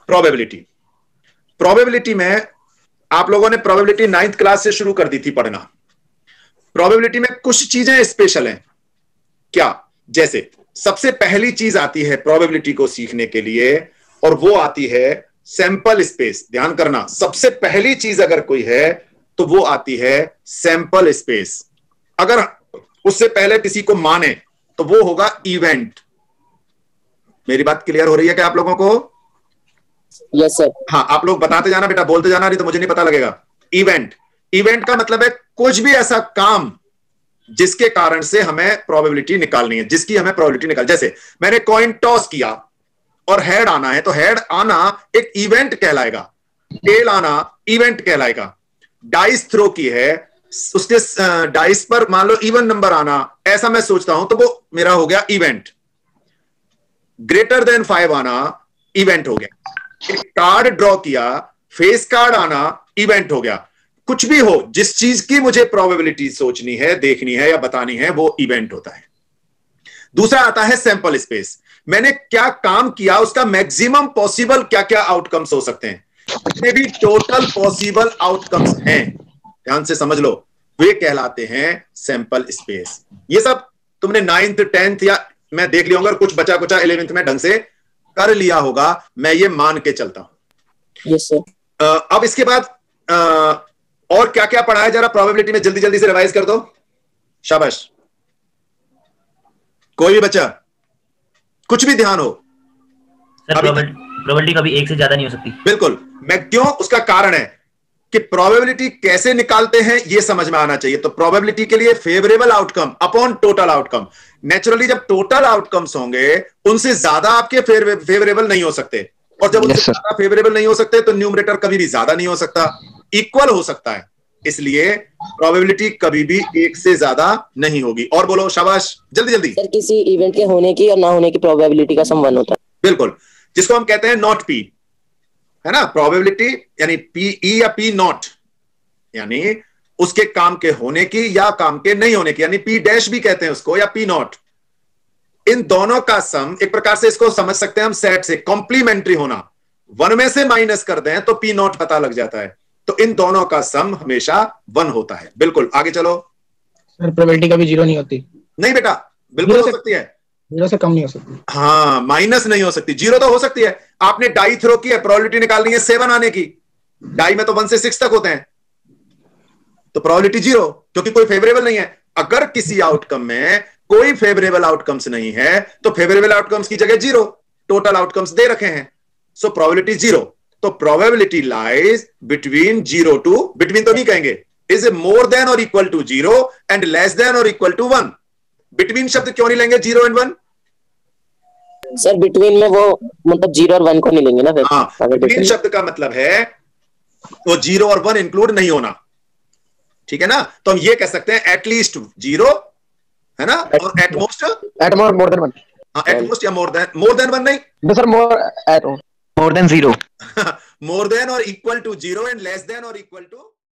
Probability. Probability में आप लोगों ने प्रोबेबिलिटी 9th क्लास से शुरू कर दी थी पढ़ना। प्रोबेबिलिटी में कुछ चीजें स्पेशल हैं। क्या? जैसे सबसे पहली चीज आती है प्रोबेबिलिटी को सीखने के लिए, और वो आती है सैंपल स्पेस। ध्यान करना, सबसे पहली चीज अगर कोई है तो वो आती है सैंपल स्पेस। अगर उससे पहले किसी को माने तो वो होगा इवेंट। मेरी बात क्लियर हो रही है क्या आप लोगों को? Yes sir. हाँ, आप लोग बताते जाना बेटा, बोलते जाना, नहीं तो मुझे नहीं पता लगेगा। इवेंट, इवेंट का मतलब है कुछ भी ऐसा काम जिसके कारण से हमें प्रोबेबिलिटी निकालनी है, जिसकी हमें प्रोबेबिलिटी निकाल। जैसे मैंने कॉइन टॉस किया और हेड आना है, तो हेड आना एक इवेंट कहलाएगा, टेल आना इवेंट कहलाएगा। डाइस थ्रो की है, उसके डाइस पर मान लो इवन नंबर आना, ऐसा मैं सोचता हूं तो वो मेरा हो गया इवेंट। ग्रेटर देन 5 आना इवेंट हो गया। एक कार्ड ड्रॉ किया, फेस कार्ड आना इवेंट हो गया। कुछ भी हो, जिस चीज की मुझे प्रोबेबिलिटी सोचनी है, देखनी है या बतानी है, वो इवेंट होता है। दूसरा आता है सैंपल स्पेस। मैंने क्या काम किया, उसका मैक्सिमम पॉसिबल क्या क्या आउटकम्स हो सकते हैं, जितने भी टोटल पॉसिबल आउटकम्स हैं, ध्यान से समझ लो, वे कहलाते हैं सैंपल स्पेस। ये सब तुमने 9th 10th या मैं देख लिया होगा, कुछ बचा कुचा 11th में ढंग से कर लिया होगा, मैं ये मान के चलता हूं। Yes sir. अब इसके बाद और क्या क्या पढ़ा है, जरा प्रोबेबिलिटी में जल्दी जल्दी से रिवाइज कर दो। शाबाश। कोई भी बच्चा, कुछ भी ध्यान हो। सर प्रोबेबिलिटी कभी एक से ज्यादा नहीं हो सकती। बिल्कुल। मैं क्यों, उसका कारण है कि प्रोबेबिलिटी कैसे निकालते हैं ये समझ में आना चाहिए। तो प्रोबेबिलिटी के लिए favourable outcome upon total outcome. Naturally जब टोटल आउटकम्स होंगे उनसे ज्यादा आपके फेवरेबल नहीं हो सकते, और जब उनसे ज्यादा फेवरेबल नहीं हो सकते तो न्यूमरेटर कभी भी ज्यादा नहीं हो सकता, इक्वल हो सकता है। इसलिए प्रोबेबिलिटी कभी भी एक से ज्यादा नहीं होगी। और बोलो, शाबाश, जल्दी जल्दी। सर किसी इवेंट के होने की और ना होने की प्रोबेबिलिटी का सम 1 होता है। बिल्कुल, जिसको हम कहते हैं नॉट पी, है ना। प्रोबेबिलिटी यानी पी ई या पी नॉट, यानी उसके काम के होने की या काम के नहीं होने की, यानी पी डैश भी कहते हैं उसको, या पी नॉट। इन दोनों का सम, एक प्रकार से इसको समझ सकते हैं हम सेट से, कॉम्प्लीमेंट्री होना। 1 में से माइनस कर दें तो पी नॉट पता लग जाता है। तो इन दोनों का सम हमेशा 1 होता है। बिल्कुल, आगे चलो। सर प्रोबेबिलिटी कभी 0 नहीं होती। नहीं बेटा, बिल्कुल हो सकती है। 0 से कम नहीं हो सकती। हाँ, माइनस नहीं हो सकती, 0 तो हो सकती है। आपने डाई थ्रो की है, प्रोबेबिलिटी निकालनी है 7 आने की। डाई में तो 1 से 6 तक होते हैं, तो प्रोबेबिलिटी 0, क्योंकि कोई फेवरेबल नहीं है। अगर किसी आउटकम में कोई फेवरेबल आउटकम्स नहीं है तो फेवरेबल आउटकम्स की जगह 0 टोटल आउटकम्स दे रखे हैं, सो प्रोबेबिलिटी 0। तो probability lies between 0 to, between तो नहीं कहेंगे, इज मोर देन और equal to 0 and less than और इक्वल टू 1। बिटवीन शब्द क्यों नहीं लेंगे 0 एंड 1? सर बिटवीन में वो मतलब 0 और 1 को नहीं लेंगे ना फिर। हाँ, बिटवीन शब्द का मतलब है वो 0 और 1 इंक्लूड नहीं होना, ठीक है ना। तो हम ये कह सकते हैं एटलीस्ट 0, है ना, और एट मोस्ट मोर देन 1। हाँ, एट मोस्ट या मोर देन 1 नहीं sir, more than 0। More than और equal to 0 and less than और इक्वल टू